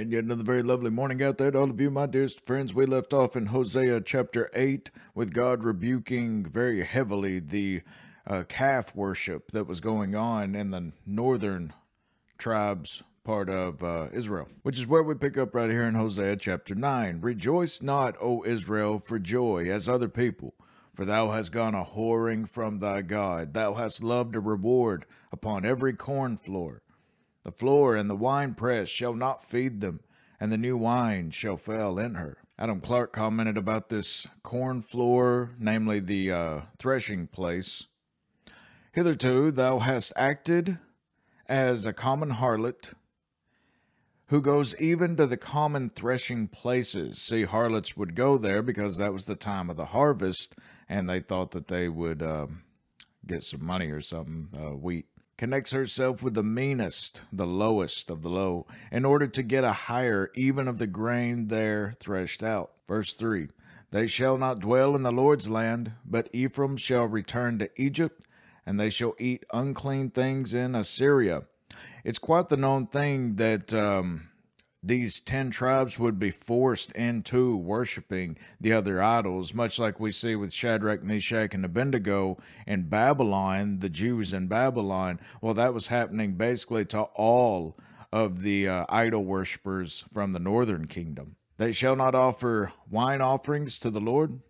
And yet another very lovely morning out there to all of you, my dearest friends. We left off in Hosea chapter 8 with God rebuking very heavily the calf worship that was going on in the northern tribes part of Israel, which is where we pick up right here in Hosea chapter 9. Rejoice not, O Israel, for joy as other people, for thou hast gone a whoring from thy God. Thou hast loved a reward upon every corn floor. The floor and the winepress shall not feed them, and the new wine shall fail in her. Adam Clark commented about this corn floor, namely the threshing place. Hitherto thou hast acted as a common harlot, who goes even to the common threshing places. See, harlots would go there because that was the time of the harvest, and they thought that they would get some money or something, wheat. Connects herself with the meanest, the lowest of the low, in order to get a hire even of the grain there threshed out. Verse 3, They shall not dwell in the Lord's land, but Ephraim shall return to Egypt, and they shall eat unclean things in Assyria. It's quite the known thing that these 10 tribes would be forced into worshiping the other idols, much like we see with Shadrach, Meshach, and Abednego in Babylon, the Jews in Babylon. Well, that was happening basically to all of the idol worshippers from the northern kingdom. They shall not offer wine offerings to the Lord,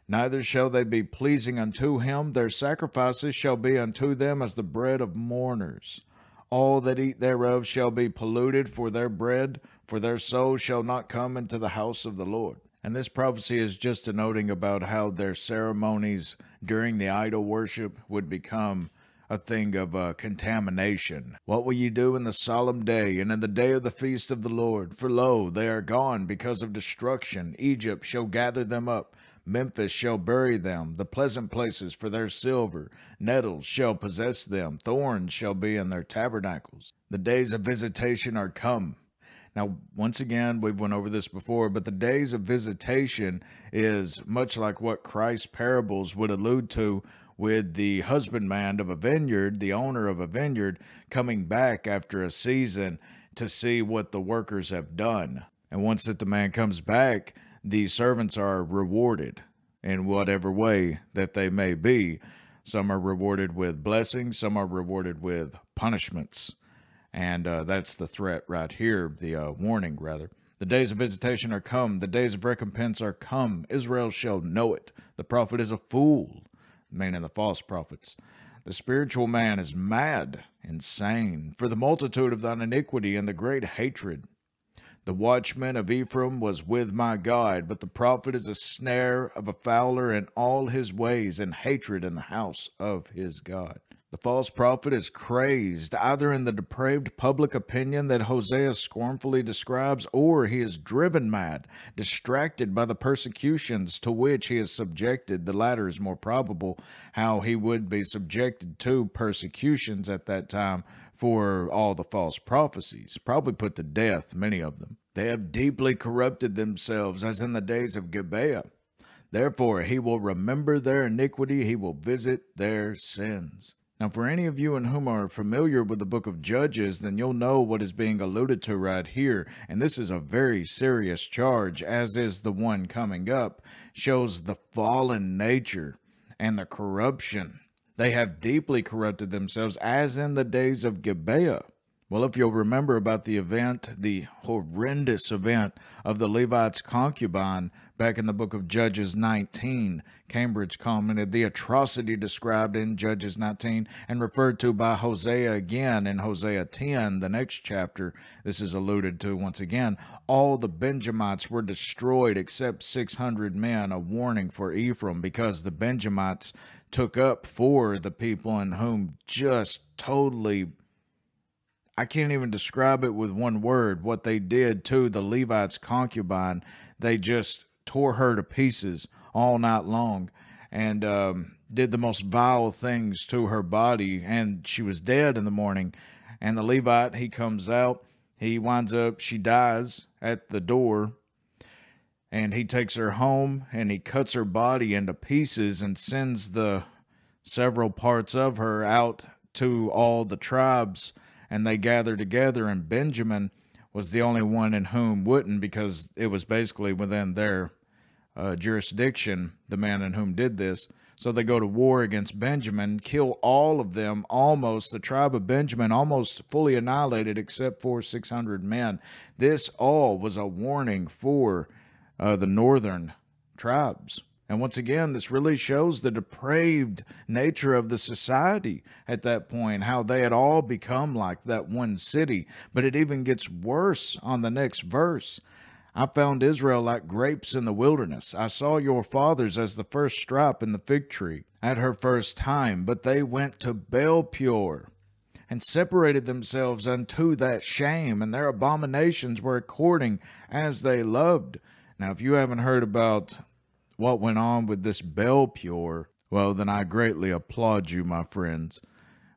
neither shall they be pleasing unto him. Their sacrifices shall be unto them as the bread of mourners. All that eat thereof shall be polluted for their bread, for their soul shall not come into the house of the Lord. And this prophecy is just denoting about how their ceremonies during the idol worship would become a thing of contamination. What will ye do in the solemn day, and in the day of the feast of the Lord? For lo, they are gone because of destruction. Egypt shall gather them up. Memphis shall bury them, the pleasant places for their silver. Nettles shall possess them, thorns shall be in their tabernacles. The days of visitation are come. Now, once again, we've went over this before, but the days of visitation is much like what Christ's parables would allude to with the husbandman of a vineyard, the owner of a vineyard, coming back after a season to see what the workers have done. And once that the man comes back, the servants are rewarded in whatever way that they may be. Some are rewarded with blessings, some are rewarded with punishments. And that's the threat right here, the warning rather. The days of visitation are come, the days of recompense are come. Israel shall know it. The prophet is a fool, meaning the false prophets. The spiritual man is mad, insane, for the multitude of thine iniquity and the great hatred. The watchman of Ephraim was with my God, but the prophet is a snare of a fowler in all his ways, and hatred in the house of his God. The false prophet is crazed, either in the depraved public opinion that Hosea scornfully describes, or he is driven mad, distracted by the persecutions to which he is subjected. The latter is more probable, how he would be subjected to persecutions at that time for all the false prophecies, probably put to death, many of them. They have deeply corrupted themselves, as in the days of Gibeah. Therefore he will remember their iniquity, he will visit their sins. Now, for any of you in whom are familiar with the book of Judges, then you'll know what is being alluded to right here. And this is a very serious charge, as is the one coming up. Shows the fallen nature and the corruption. They have deeply corrupted themselves, as in the days of Gibeah. Well, if you'll remember about the event, the horrendous event of the Levite's concubine back in the book of Judges 19, Cambridge commented, the atrocity described in Judges 19 and referred to by Hosea again in Hosea 10, the next chapter. This is alluded to once again. All the Benjamites were destroyed except 600 men, a warning for Ephraim, because the Benjamites took up for the people in whom just totally, I can't even describe it with one word, what they did to the Levite's concubine. They just tore her to pieces all night long and did the most vile things to her body, and she was dead in the morning. And the Levite, he comes out, he winds up, she dies at the door, and he takes her home and he cuts her body into pieces and sends the several parts of her out to all the tribes, and they gather together. And Benjamin, was the only one in whom wouldn't, because it was basically within their jurisdiction, the man in whom did this. So they go to war against Benjamin, kill all of them, almost. The tribe of Benjamin almost fully annihilated except for 600 men. This all was a warning for the northern tribes. And once again, this really shows the depraved nature of the society at that point, how they had all become like that one city. But it even gets worse on the next verse. I found Israel like grapes in the wilderness. I saw your fathers as the first stripe in the fig tree at her first time, but they went to Baalpeor and separated themselves unto that shame, and their abominations were according as they loved. Now, if you haven't heard about what went on with this Baalpeor, well, then I greatly applaud you, my friends,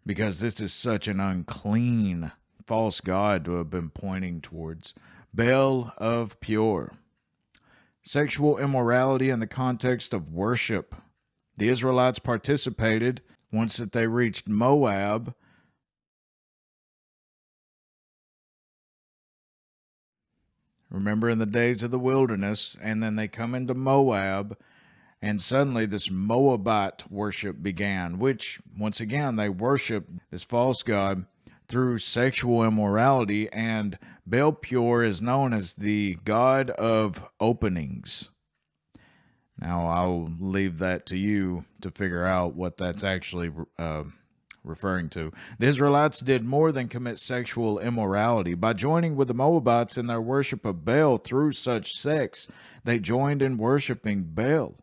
because this is such an unclean false god to have been pointing towards. Baal of Peor. Sexual immorality in the context of worship. The Israelites participated once that they reached Moab. Remember in the days of the wilderness, and then they come into Moab, and suddenly this Moabite worship began, which, once again, they worshiped this false god through sexual immorality, and Baalpeor is known as the god of openings. Now, I'll leave that to you to figure out what that's actually referring to. The Israelites did more than commit sexual immorality. By joining with the Moabites in their worship of Baal through such sex, they joined in worshiping Baal.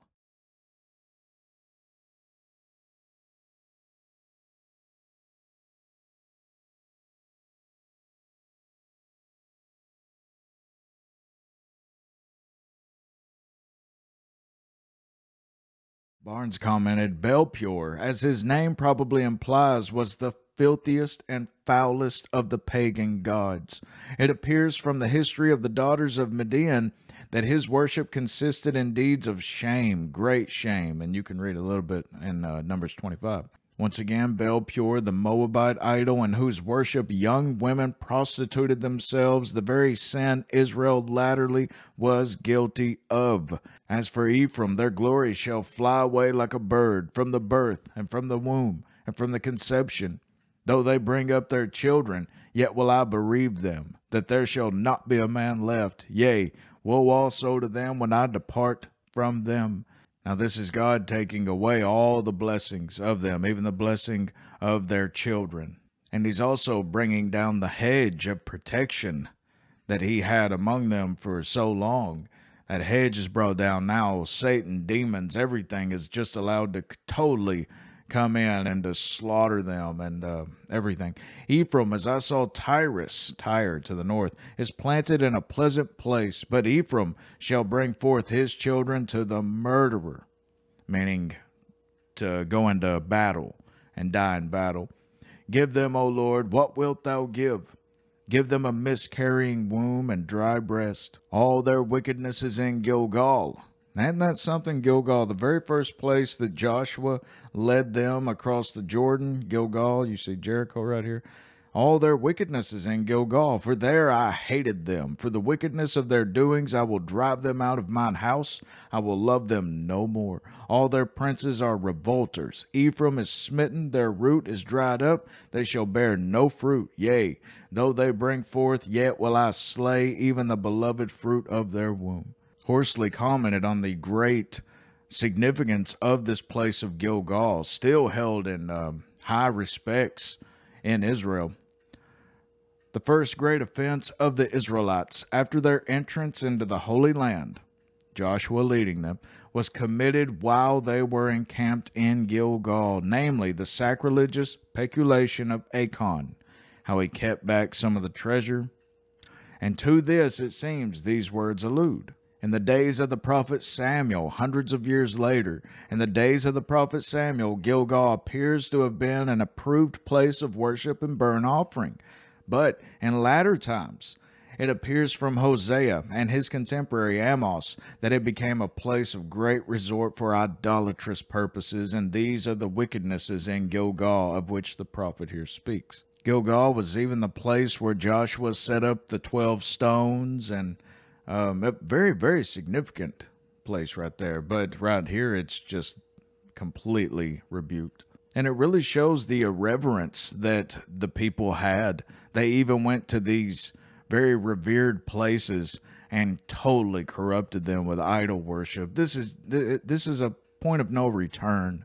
Barnes commented, Baalpeor, as his name probably implies, was the filthiest and foulest of the pagan gods. It appears from the history of the daughters of Midian that his worship consisted in deeds of shame, great shame, and you can read a little bit in Numbers 25. Once again, Baalpeor, the Moabite idol, in whose worship young women prostituted themselves, the very sin Israel latterly was guilty of. As for Ephraim, their glory shall fly away like a bird from the birth, and from the womb, and from the conception. Though they bring up their children, yet will I bereave them, that there shall not be a man left. Yea, woe also to them when I depart from them. Now, this is God taking away all the blessings of them, even the blessing of their children. And he's also bringing down the hedge of protection that he had among them for so long. That hedge is brought down now. Satan, demons, everything is just allowed to totally come in and to slaughter them and everything. Ephraim, as I saw Tyre to the north, is planted in a pleasant place, but Ephraim shall bring forth his children to the murderer, meaning to go into battle and die in battle. Give them, O Lord, what wilt thou give? Give them a miscarrying womb and dry breast. All their wickedness is in Gilgal. Isn't that something? Gilgal, the very first place that Joshua led them across the Jordan, Gilgal, you see Jericho right here. All their wickedness is in Gilgal, for there I hated them. For the wickedness of their doings I will drive them out of mine house. I will love them no more. All their princes are revolters. Ephraim is smitten, their root is dried up. They shall bear no fruit. Yea, though they bring forth, yet will I slay even the beloved fruit of their womb. Horsley commented on the great significance of this place of Gilgal, still held in high respects in Israel. The first great offense of the Israelites after their entrance into the Holy Land, Joshua leading them, was committed while they were encamped in Gilgal, namely the sacrilegious peculation of Acon, how he kept back some of the treasure. And to this, it seems, these words allude. In the days of the prophet Samuel, hundreds of years later, in the days of the prophet Samuel, Gilgal appears to have been an approved place of worship and burnt offering. But in latter times, it appears from Hosea and his contemporary Amos that it became a place of great resort for idolatrous purposes, and these are the wickednesses in Gilgal of which the prophet here speaks. Gilgal was even the place where Joshua set up the 12 stones, and a very, very significant place right there. But right here, it's just completely rebuked. And it really shows the irreverence that the people had. They even went to these very revered places and totally corrupted them with idol worship. This is a point of no return.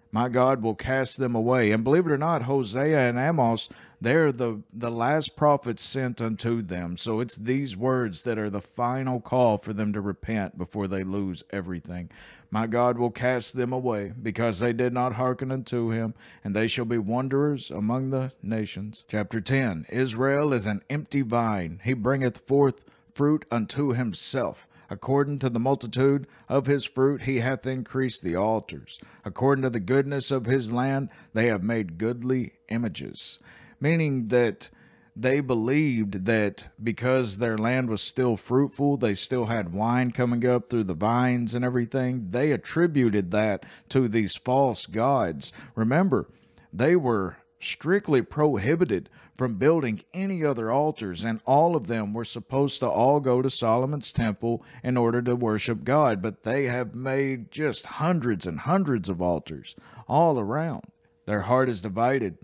My God will cast them away. And believe it or not, Hosea and Amos, they're the last prophets sent unto them. So it's these words that are the final call for them to repent before they lose everything. My God will cast them away, because they did not hearken unto him, and they shall be wanderers among the nations. Chapter 10, Israel is an empty vine. He bringeth forth fruit unto himself. According to the multitude of his fruit he hath increased the altars. According to the goodness of his land they have made goodly images. Meaning that they believed that because their land was still fruitful, they still had wine coming up through the vines and everything, they attributed that to these false gods. Remember, they were strictly prohibited from building any other altars, and all of them were supposed to all go to Solomon's temple in order to worship God. But they have made just hundreds and hundreds of altars all around. Their heart is divided.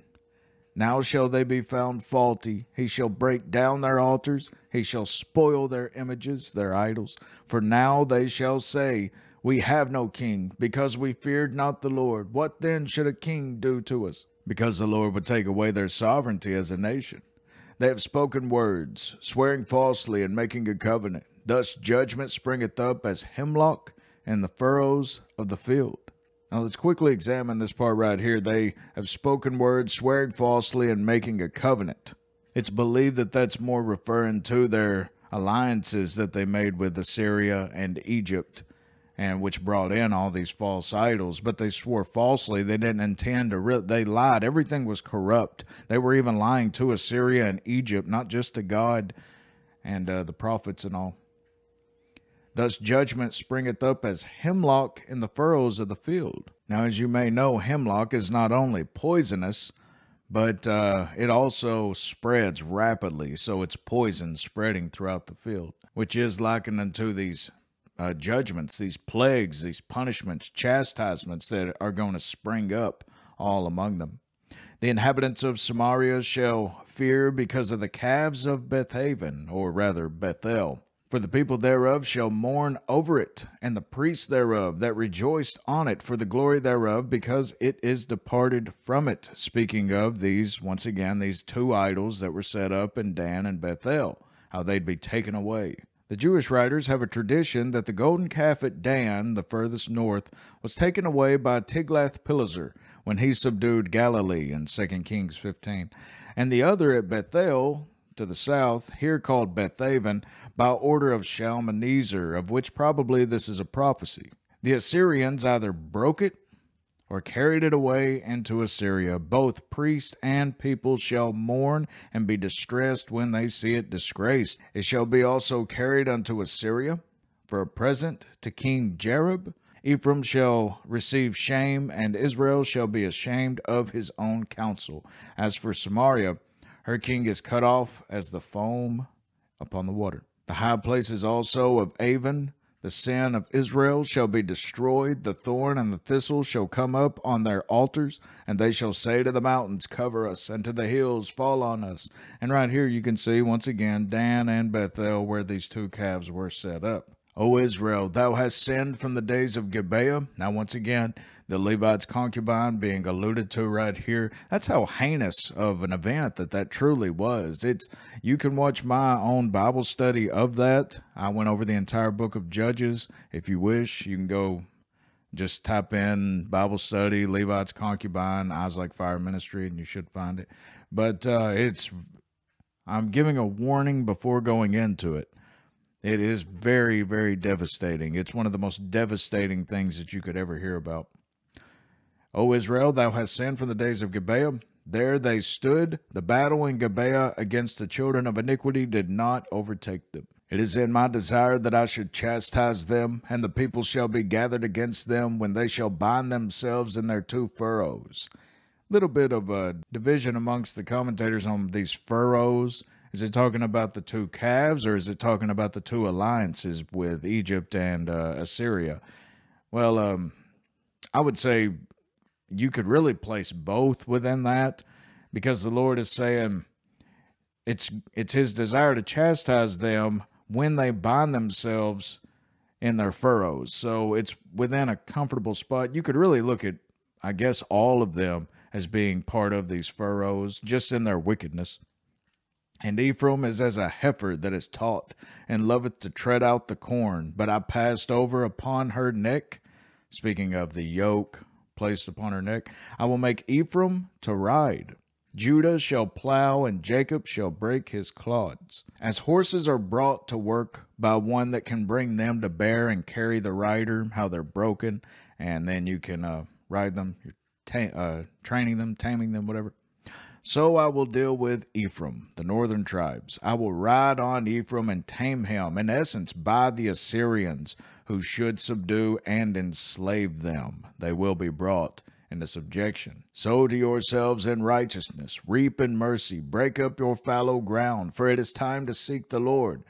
Now shall they be found faulty. He shall break down their altars. He shall spoil their images, their idols. For now they shall say, we have no king, because we feared not the Lord. What then should a king do to us? Because the Lord would take away their sovereignty as a nation. They have spoken words, swearing falsely and making a covenant. Thus judgment springeth up as hemlock in the furrows of the field. Now let's quickly examine this part right here. They have spoken words, swearing falsely and making a covenant. It's believed that that's more referring to their alliances that they made with Assyria and Egypt, and which brought in all these false idols. But they swore falsely. They didn't intend to they lied. Everything was corrupt. They were even lying to Assyria and Egypt, not just to God and the prophets and all. Thus judgment springeth up as hemlock in the furrows of the field. Now, as you may know, hemlock is not only poisonous, but it also spreads rapidly. So it's poison spreading throughout the field, which is likened unto these judgments, these plagues, these punishments, chastisements that are going to spring up all among them. The inhabitants of Samaria shall fear because of the calves of Bethaven, or rather Bethel. For the people thereof shall mourn over it, and the priests thereof that rejoiced on it for the glory thereof, because it is departed from it. Speaking of these, once again, these two idols that were set up in Dan and Bethel, how they'd be taken away. The Jewish writers have a tradition that the golden calf at Dan, the furthest north, was taken away by Tiglath-Pileser when he subdued Galilee in 2 Kings 15, and the other at Bethel, to the south, here called Bethaven, by order of Shalmaneser, of which probably this is a prophecy. The Assyrians either broke it or carried it away into Assyria. Both priest and people shall mourn and be distressed when they see it disgraced. It shall be also carried unto Assyria for a present to King Jareb. Ephraim shall receive shame, and Israel shall be ashamed of his own counsel. As for Samaria, her king is cut off as the foam upon the water. The high places also of Avon, the sin of Israel, shall be destroyed. The thorn and the thistle shall come up on their altars, and they shall say to the mountains, cover us, and to the hills, fall on us. And right here you can see, once again, Dan and Bethel, where these two calves were set up. O Israel, thou hast sinned from the days of Gibeah. Now, once again, the Levite's concubine being alluded to right here. That's how heinous of an event that truly was. You can watch my own Bible study of that. I went over the entire book of Judges. If you wish, you can go just type in Bible study, Levite's concubine, Eyes Like Fire Ministry, and you should find it. But I'm giving a warning before going into it. It is very, very devastating. It's one of the most devastating things that you could ever hear about. O Israel, thou hast sinned from the days of Gibeah. There they stood. The battle in Gibeah against the children of iniquity did not overtake them. It is in my desire that I should chastise them, and the people shall be gathered against them when they shall bind themselves in their two furrows. little bit of a division amongst the commentators on these furrows. Is it talking about the two calves, or is it talking about the two alliances with Egypt and Assyria? Well, I would say you could really place both within that, because the Lord is saying it's his desire to chastise them when they bind themselves in their furrows. So it's within a comfortable spot. You could really look at, I guess, all of them as being part of these furrows, just in their wickedness. And Ephraim is as a heifer that is taught, and loveth to tread out the corn. But I passed over upon her neck. Speaking of the yoke placed upon her neck, I will make Ephraim to ride. Judah shall plow, and Jacob shall break his clods. As horses are brought to work by one that can bring them to bear and carry the rider, how they're broken, and then you can ride them, training them, taming them, whatever. So I will deal with Ephraim, the northern tribes. I will ride on Ephraim and tame him, in essence, by the Assyrians, who should subdue and enslave them. They will be brought into subjection. Sow to yourselves in righteousness, reap in mercy, break up your fallow ground, for it is time to seek the Lord,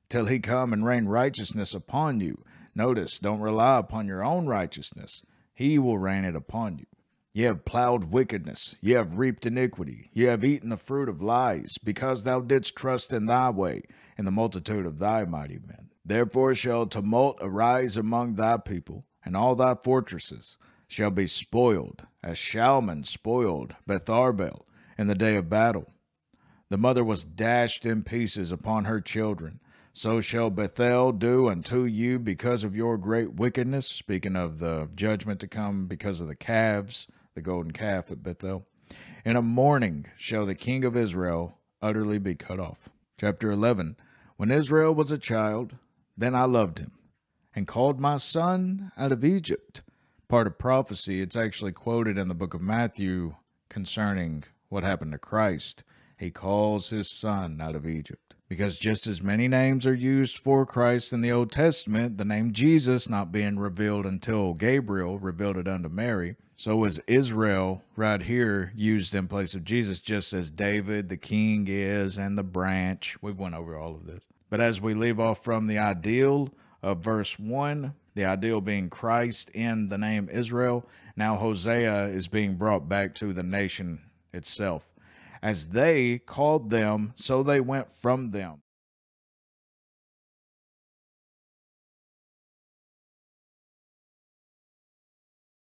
till he come and rain righteousness upon you. Notice, don't rely upon your own righteousness. He will rain it upon you. Ye have plowed wickedness, ye have reaped iniquity, ye have eaten the fruit of lies, because thou didst trust in thy way, in the multitude of thy mighty men. Therefore shall tumult arise among thy people, and all thy fortresses shall be spoiled, as Shalman spoiled Betharbel in the day of battle. The mother was dashed in pieces upon her children. So shall Bethel do unto you because of your great wickedness. Speaking of the judgment to come because of the calves, the golden calf at Bethel. In a morning shall the king of Israel utterly be cut off. Chapter 11. When Israel was a child, then I loved him, and called my son out of Egypt. Part of prophecy, it's actually quoted in the book of Matthew concerning what happened to Christ. He calls his son out of Egypt. Because just as many names are used for Christ in the Old Testament, the name Jesus not being revealed until Gabriel revealed it unto Mary, so is Israel right here used in place of Jesus, just as David, the king, is, and the branch. We've went over all of this. But as we leave off from the ideal of verse 1, the ideal being Christ in the name Israel, now Hosea is being brought back to the nation itself. As they called them, so they went from them.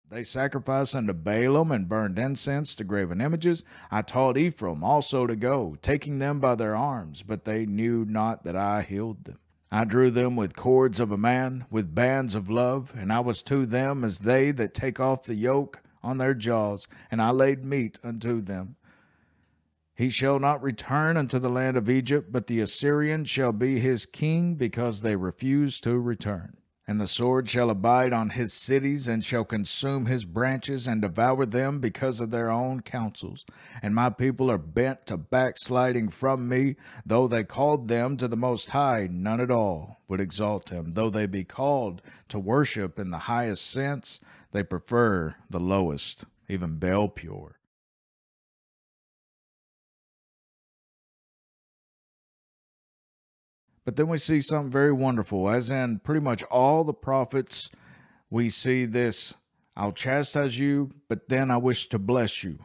They sacrificed unto Baalim and burned incense to graven images. I taught Ephraim also to go, taking them by their arms, but they knew not that I healed them. I drew them with cords of a man, with bands of love, and I was to them as they that take off the yoke on their jaws, and I laid meat unto them. He shall not return unto the land of Egypt, but the Assyrian shall be his king, because they refuse to return. And the sword shall abide on his cities, and shall consume his branches, and devour them because of their own counsels. And my people are bent to backsliding from me. Though they called them to the Most High, none at all would exalt him. Though they be called to worship in the highest sense, they prefer the lowest, even Baalpeor. But then we see something very wonderful, as in pretty much all the prophets, we see this, I'll chastise you, but then I wish to bless you.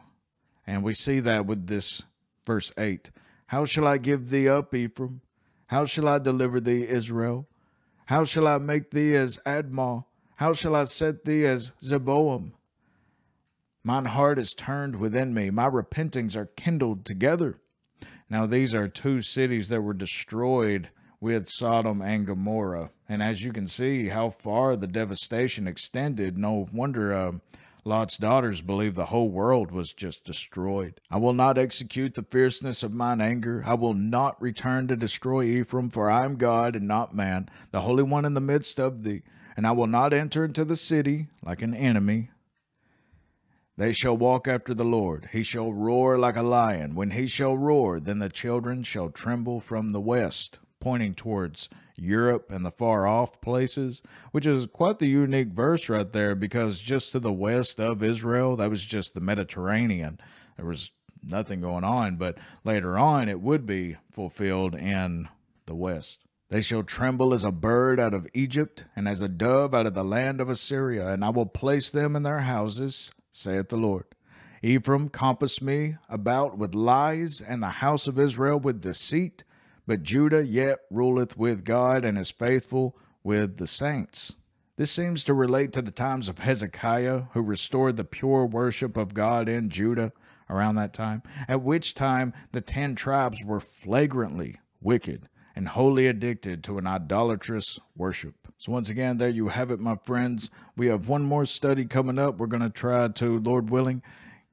And we see that with this verse 8. How shall I give thee up, Ephraim? How shall I deliver thee, Israel? How shall I make thee as Admah? How shall I set thee as Zeboam? Mine heart is turned within me. My repentings are kindled together. Now these are two cities that were destroyed with Sodom and Gomorrah. And as you can see how far the devastation extended, no wonder Lot's daughters believed the whole world was just destroyed. I will not execute the fierceness of mine anger. I will not return to destroy Ephraim, for I am God and not man, the Holy One in the midst of thee. And I will not enter into the city like an enemy. They shall walk after the Lord. He shall roar like a lion. When he shall roar, then the children shall tremble from the west, pointing towards Europe and the far off places, which is quite the unique verse right there, because just to the west of Israel, that was just the Mediterranean. There was nothing going on, but later on it would be fulfilled in the west. They shall tremble as a bird out of Egypt, and as a dove out of the land of Assyria, and I will place them in their houses, saith the Lord. Ephraim compassed me about with lies, and the house of Israel with deceit, but Judah yet ruleth with God, and is faithful with the saints. This seems to relate to the times of Hezekiah, who restored the pure worship of God in Judah around that time, at which time the 10 tribes were flagrantly wicked and wholly addicted to an idolatrous worship. So once again, there you have it, my friends. We have one more study coming up. We're going to try to, Lord willing,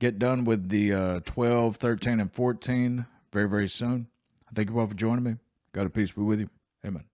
get done with the 12, 13, and 14 very, very soon. Thank you all for joining me. God of peace be with you. Amen.